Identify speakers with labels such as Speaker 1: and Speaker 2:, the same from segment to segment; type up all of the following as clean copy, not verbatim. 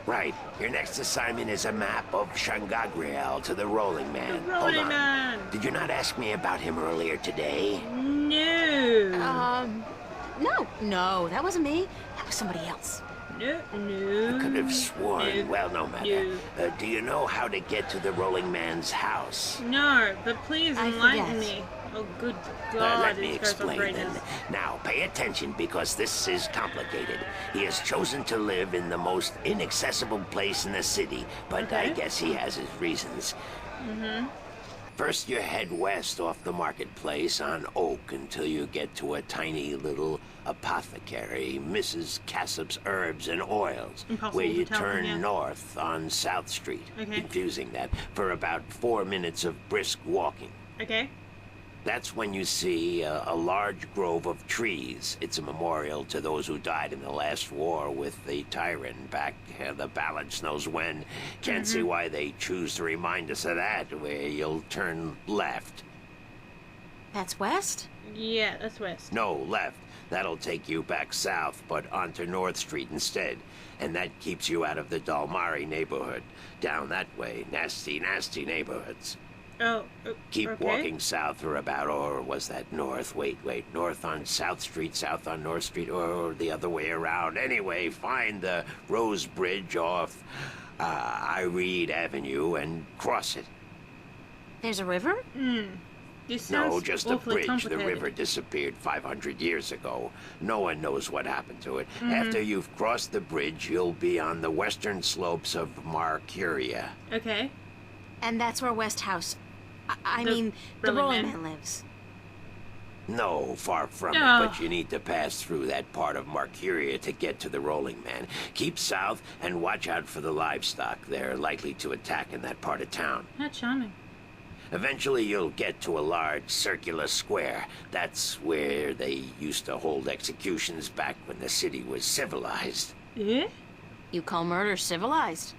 Speaker 1: Right. Your next assignment is a map of Shangagriel to the Rolling Man.
Speaker 2: The
Speaker 1: Hold
Speaker 2: Rolling
Speaker 1: on.
Speaker 2: Man.
Speaker 1: Did you not ask me about him earlier today?
Speaker 2: No.
Speaker 3: No, that wasn't me. That was somebody else.
Speaker 2: No.
Speaker 1: I could have sworn.
Speaker 2: No,
Speaker 1: Well, no matter.
Speaker 2: no.
Speaker 1: Do you know how to get to the Rolling Man's house?
Speaker 2: No, but please
Speaker 3: I
Speaker 2: enlighten
Speaker 3: forget.
Speaker 2: me. Oh, good God,
Speaker 1: Let me
Speaker 2: these guys are
Speaker 1: explain
Speaker 2: brainless.
Speaker 1: then. Now, pay attention because this is complicated. He has chosen to live in the most inaccessible place in the city, but I
Speaker 2: Okay.
Speaker 1: guess he has his reasons. First, you head west off the marketplace on Oak until you get to a tiny little apothecary, Mrs. Cassop's Herbs and Oils,
Speaker 2: Impossible
Speaker 1: where
Speaker 2: to
Speaker 1: you
Speaker 2: tell from
Speaker 1: turn
Speaker 2: here.
Speaker 1: north on South Street.
Speaker 2: Okay.
Speaker 1: Confusing that, for about 4 minutes of brisk walking.
Speaker 2: Okay.
Speaker 1: That's when you see a large grove of trees. It's a memorial to those who died in the last war with the tyrant back the balance knows when. Can't see why they choose to remind us of that, where you'll turn left.
Speaker 3: That's west?
Speaker 2: Yeah, that's west.
Speaker 1: No, left. That'll take you back south, but onto North Street instead. And that keeps you out of the Dalmari neighborhood. Down that way, nasty, nasty neighborhoods.
Speaker 2: Oh,
Speaker 1: Keep
Speaker 2: okay.
Speaker 1: walking south for about, or was that north? Wait, north on South Street, south on North Street, or the other way around. Anyway, find the Rose Bridge off Iread Avenue and cross it.
Speaker 3: There's a river?
Speaker 2: This
Speaker 1: No,
Speaker 2: sounds
Speaker 1: just a
Speaker 2: awfully
Speaker 1: bridge. The
Speaker 2: complicated.
Speaker 1: river disappeared 500 years ago. No one knows what happened to it.
Speaker 2: Mm-hmm.
Speaker 1: After you've crossed the bridge, you'll be on the western slopes of Marcuria.
Speaker 2: Okay.
Speaker 3: And that's where Westhouse... I
Speaker 2: The
Speaker 3: mean, the
Speaker 2: Rolling
Speaker 3: Rolling
Speaker 2: Man.
Speaker 3: Man lives.
Speaker 1: No, far from
Speaker 2: No.
Speaker 1: it, but you need to pass through that part of Marcuria to get to the Rolling Man. Keep south and watch out for the livestock. They're likely to attack in that part of town.
Speaker 2: How charming.
Speaker 1: Eventually, you'll get to a large circular square. That's where they used to hold executions back when the city was civilized.
Speaker 2: Eh?
Speaker 3: You call murder civilized?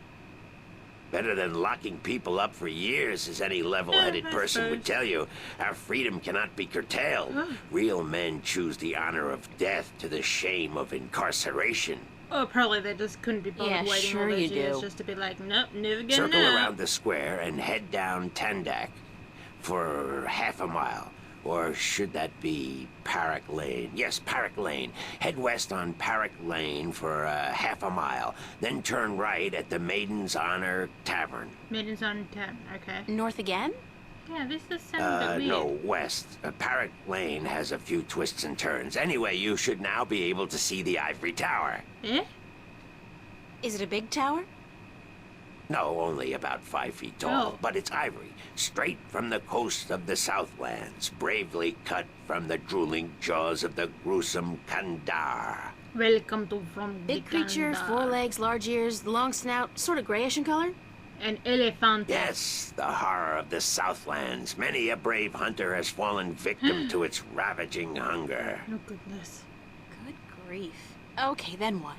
Speaker 1: Better than locking people up for years, as any level-headed
Speaker 2: I
Speaker 1: person would
Speaker 2: suppose.
Speaker 1: tell you. Our freedom cannot be curtailed. Real men choose the honor of death to the shame of incarceration.
Speaker 2: Oh, probably they just couldn't be bothered
Speaker 3: Yeah,
Speaker 2: waiting
Speaker 3: sure
Speaker 2: all those
Speaker 3: you
Speaker 2: years
Speaker 3: do.
Speaker 2: just to be like, nope, never getting
Speaker 1: Circle
Speaker 2: out.
Speaker 1: around the square and head down Tandak for half a mile. Or should that be Parrot Lane? Yes, Parrot Lane. Head west on Parrot Lane for half a mile. Then turn right at the Maiden's Honor Tavern.
Speaker 2: Maidens on 10, okay.
Speaker 3: North again?
Speaker 2: Yeah, this does sound a bit weird.
Speaker 1: No, west. Parrot Lane has a few twists and turns. Anyway, you should now be able to see the Ivory Tower.
Speaker 2: Eh?
Speaker 3: Is it a big tower?
Speaker 1: No, only about 5 feet tall,
Speaker 2: Oh.
Speaker 1: but it's ivory, straight from the coast of the Southlands, bravely cut from the drooling jaws of the gruesome Kandar.
Speaker 2: Welcome to from
Speaker 3: Big
Speaker 2: the
Speaker 3: creature,
Speaker 2: Kanda.
Speaker 3: 4 legs, large ears, long snout, sort of grayish in color?
Speaker 2: An elephant.
Speaker 1: Yes, the horror of the Southlands. Many a brave hunter has fallen victim to its ravaging hunger.
Speaker 2: Oh, goodness.
Speaker 3: Good grief. Okay, then what?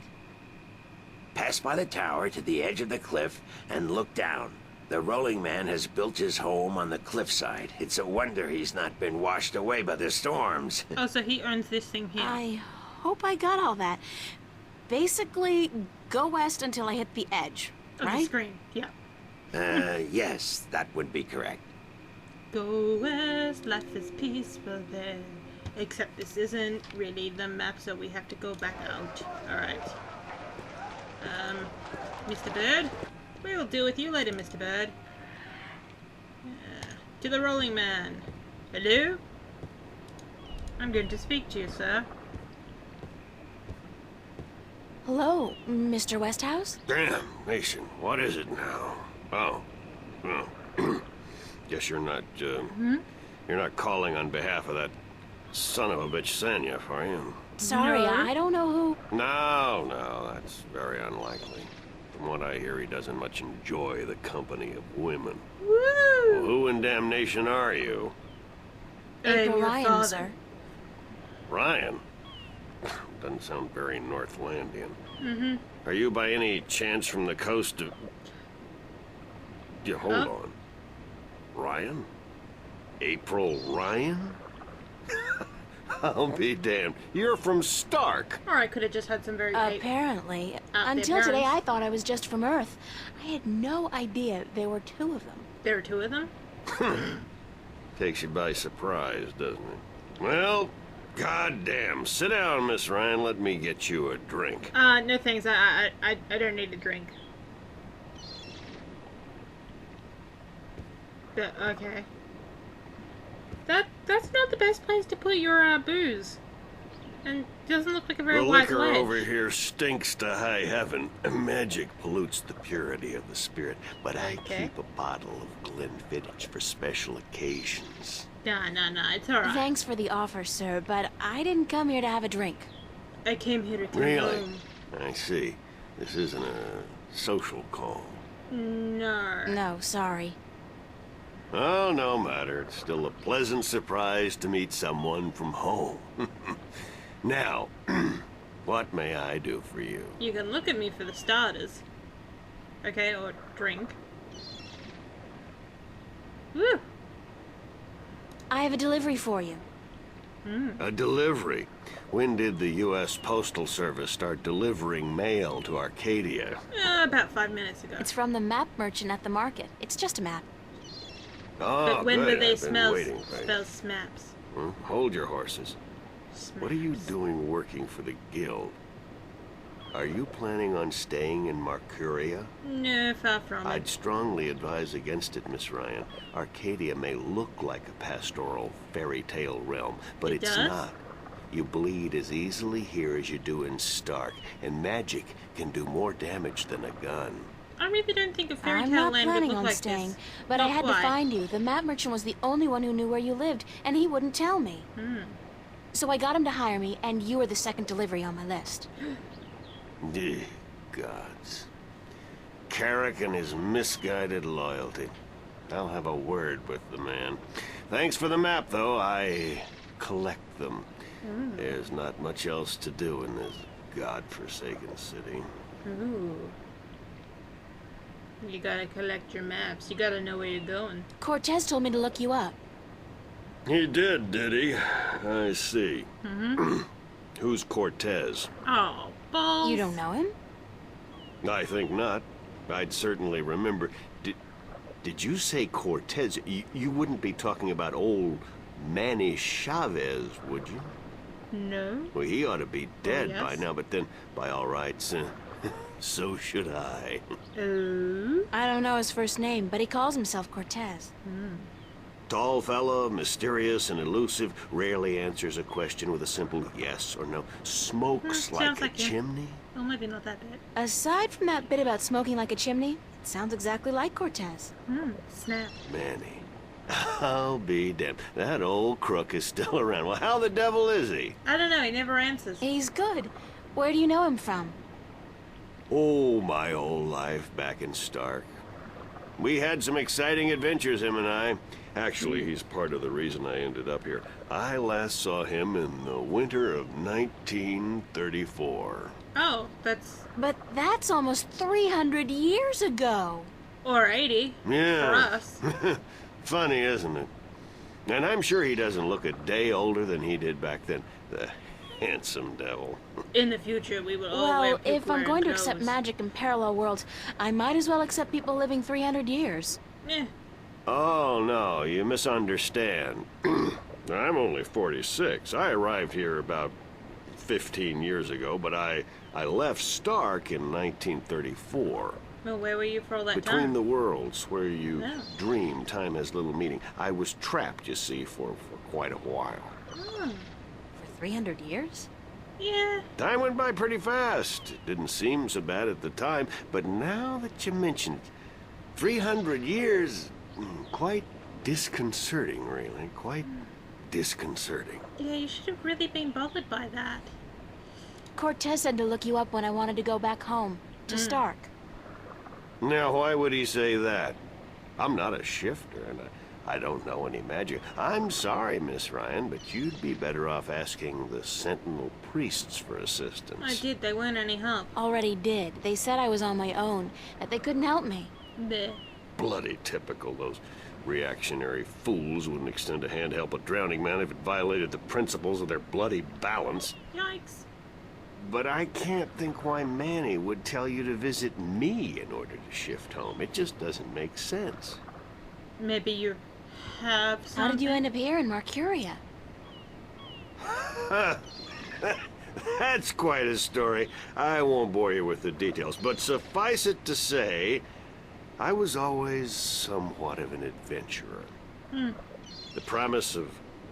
Speaker 1: Pass by the tower to the edge of the cliff and look down. The Rolling Man has built his home on the cliffside. It's a wonder he's not been washed away by the storms.
Speaker 2: Oh, so he owns this thing here.
Speaker 3: I hope I got all that. Basically, go west until I hit the edge,
Speaker 2: Of the
Speaker 3: right?
Speaker 2: screen, yeah.
Speaker 1: Yes, that would be correct.
Speaker 2: Go west, life is peaceful there. Except this isn't really the map, so we have to go back out. Alright. Mr. Bird? We'll deal with you later, Mr. Bird. To the Rolling Man. Hello? I'm going to speak to you, sir.
Speaker 3: Hello, Mr. Westhouse?
Speaker 4: Damn, Mason, what is it now? Oh, well, guess you're not calling on behalf of that son of a bitch Sanya, are you?
Speaker 3: Sorry,
Speaker 2: No.
Speaker 3: I don't know who...
Speaker 4: No, that's very unlikely. From what I hear, he doesn't much enjoy the company of women.
Speaker 2: Woo!
Speaker 4: Well, who in damnation are you?
Speaker 3: April
Speaker 2: your
Speaker 3: Ryan,
Speaker 2: father.
Speaker 3: sir.
Speaker 4: Ryan? Doesn't sound very Northlandian. Mm-hmm. Are you by any chance from the coast of... Yeah, hold on. Ryan? April Ryan? I'll be damned. You're from Stark.
Speaker 2: Or I could have just had some very
Speaker 3: Apparently.
Speaker 2: their
Speaker 3: Until today,
Speaker 2: parents.
Speaker 3: I thought I was just from Earth. I had no idea there were two of them.
Speaker 2: There were two of them?
Speaker 4: Takes you by surprise, doesn't it? Well, goddamn. Sit down, Miss Ryan. Let me get you a drink.
Speaker 2: No thanks. I don't need a drink. Okay. That's not the best place to put your booze. And doesn't look like a very
Speaker 4: The
Speaker 2: wise
Speaker 4: liquor
Speaker 2: ledge.
Speaker 4: over here stinks to high heaven. Magic pollutes the purity of the spirit, but I
Speaker 2: Okay.
Speaker 4: keep a bottle of Glenfiddich for special occasions.
Speaker 2: Nah, it's alright.
Speaker 3: Thanks for the offer, sir, but I didn't come here to have a drink.
Speaker 2: I came here to come
Speaker 4: Really?
Speaker 2: home.
Speaker 4: I see. This isn't a social call.
Speaker 2: No.
Speaker 3: No, sorry.
Speaker 4: Oh, no matter. It's still a pleasant surprise to meet someone from home. Now, what may I do for you?
Speaker 2: You can look at me for the starters. Okay, or drink. Woo!
Speaker 3: I have a delivery for you.
Speaker 4: A delivery. When did the U.S. Postal Service start delivering mail to Arcadia?
Speaker 2: About 5 minutes ago.
Speaker 3: It's from the map merchant at the market. It's just a map.
Speaker 4: Oh,
Speaker 2: But when
Speaker 4: good.
Speaker 2: were they
Speaker 4: I've been waiting for you.
Speaker 2: spell snaps?
Speaker 4: Hold your horses. What are you doing working for the Guild? Are you planning on staying in Marcuria?
Speaker 2: No, far from
Speaker 4: I'd
Speaker 2: it.
Speaker 4: strongly advise against it, Miss Ryan. Arcadia may look like a pastoral fairy tale realm, but
Speaker 2: It
Speaker 4: it's
Speaker 2: does?
Speaker 4: not. You bleed as easily here as you do in Stark, and magic can do more damage than a gun.
Speaker 2: I really don't think a fairy
Speaker 3: I'm
Speaker 2: tale
Speaker 3: not
Speaker 2: land would
Speaker 3: planning
Speaker 2: look
Speaker 3: on
Speaker 2: like
Speaker 3: staying,
Speaker 2: this.
Speaker 3: but I
Speaker 2: Not
Speaker 3: had
Speaker 2: quite.
Speaker 3: to find you. The map merchant was the only one who knew where you lived, and he wouldn't tell me. So I got him to hire me, and you were the second delivery on my list.
Speaker 4: Ye gods. Carrick and his misguided loyalty. I'll have a word with the man. Thanks for the map, though. I collect them. There's not much else to do in this godforsaken city.
Speaker 2: Ooh. You gotta collect your maps. You gotta know where you're going.
Speaker 3: Cortez told me to look you up.
Speaker 4: He did he? I see. Who's Cortez?
Speaker 2: Oh, balls.
Speaker 3: You don't know him?
Speaker 4: I think not. I'd certainly remember. Did you say Cortez? You wouldn't be talking about old Manny Chavez, would you?
Speaker 2: No.
Speaker 4: Well, he ought to be dead by
Speaker 2: yes.
Speaker 4: now, but then, by all rights, so should I.
Speaker 2: Oh.
Speaker 3: I don't know his first name, but he calls himself Cortez.
Speaker 4: Tall fella, mysterious and elusive, rarely answers a question with a simple yes or no. Smokes like
Speaker 2: sounds
Speaker 4: a
Speaker 2: like him.
Speaker 4: chimney?
Speaker 2: Well, maybe not that bad.
Speaker 3: Aside from that bit about smoking like a chimney, it sounds exactly like Cortez.
Speaker 2: Snap.
Speaker 4: Manny. I'll be damned. That old crook is still around. Well, how the devil is he?
Speaker 2: I don't know. He never answers.
Speaker 3: He's good. Where do you know him from?
Speaker 4: Oh, my old life back in Stark. We had some exciting adventures, him and I. Actually, he's part of the reason I ended up here. I last saw him in the winter of 1934.
Speaker 2: Oh, that's...
Speaker 3: But that's almost 300 years ago.
Speaker 2: Or 80.
Speaker 4: Yeah.
Speaker 2: For us.
Speaker 4: Funny, isn't it? And I'm sure he doesn't look a day older than he did back then. The handsome devil.
Speaker 2: In the future, we will all wear
Speaker 3: Well, if I'm
Speaker 2: pink
Speaker 3: going to
Speaker 2: wearing
Speaker 3: accept
Speaker 2: clothes.
Speaker 3: magic in parallel worlds, I might as well accept people living 300 years.
Speaker 2: Eh.
Speaker 4: Oh, no, you misunderstand. I'm only 46. I arrived here about 15 years ago, but I left Stark in 1934.
Speaker 2: Well, where were you for all that
Speaker 4: Between
Speaker 2: time?
Speaker 4: the worlds, where you
Speaker 2: Oh.
Speaker 4: dream time has little meaning. I was trapped, you see, for quite a while.
Speaker 3: For 300 years?
Speaker 2: Yeah.
Speaker 4: Time went by pretty fast. It didn't seem so bad at the time, but now that you mention it, 300 years, quite disconcerting, really. Quite disconcerting.
Speaker 2: Yeah, you should have really been bothered by that.
Speaker 3: Cortez said to look you up when I wanted to go back home, to Stark.
Speaker 4: Now, why would he say that? I'm not a shifter, and I don't know any magic. I'm sorry, Miss Ryan, but you'd be better off asking the Sentinel priests for assistance.
Speaker 2: I did. They weren't any help.
Speaker 3: Already did. They said I was on my own, that they couldn't help me.
Speaker 2: Bleh.
Speaker 4: Bloody typical, those Reactionary fools wouldn't extend a hand to help a drowning man if it violated the principles of their bloody balance.
Speaker 2: Yikes.
Speaker 4: But I can't think why Manny would tell you to visit me in order to shift home. It just doesn't make sense.
Speaker 2: Maybe you have something.
Speaker 3: How did you end up here in Mercuria?
Speaker 4: That's quite a story. I won't bore you with the details, but suffice it to say, I was always somewhat of an adventurer. The promise of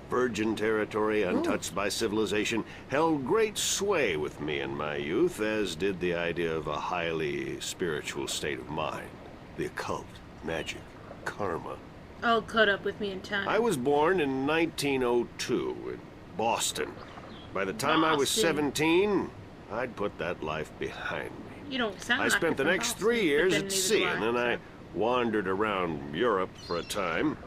Speaker 4: virgin territory untouched by civilization held great sway with me in my youth, as did the idea of a highly spiritual state of mind. The occult, magic, karma.
Speaker 2: All caught up with me in time.
Speaker 4: I was born in 1902 in Boston. By the time I was 17, I'd put that life behind me.
Speaker 2: You don't sound
Speaker 4: I
Speaker 2: like
Speaker 4: spent the
Speaker 2: you're from
Speaker 4: next
Speaker 2: Boston,
Speaker 4: 3 years
Speaker 2: but then
Speaker 4: at
Speaker 2: neither
Speaker 4: sea,
Speaker 2: do
Speaker 4: and then I wandered around Europe for a time.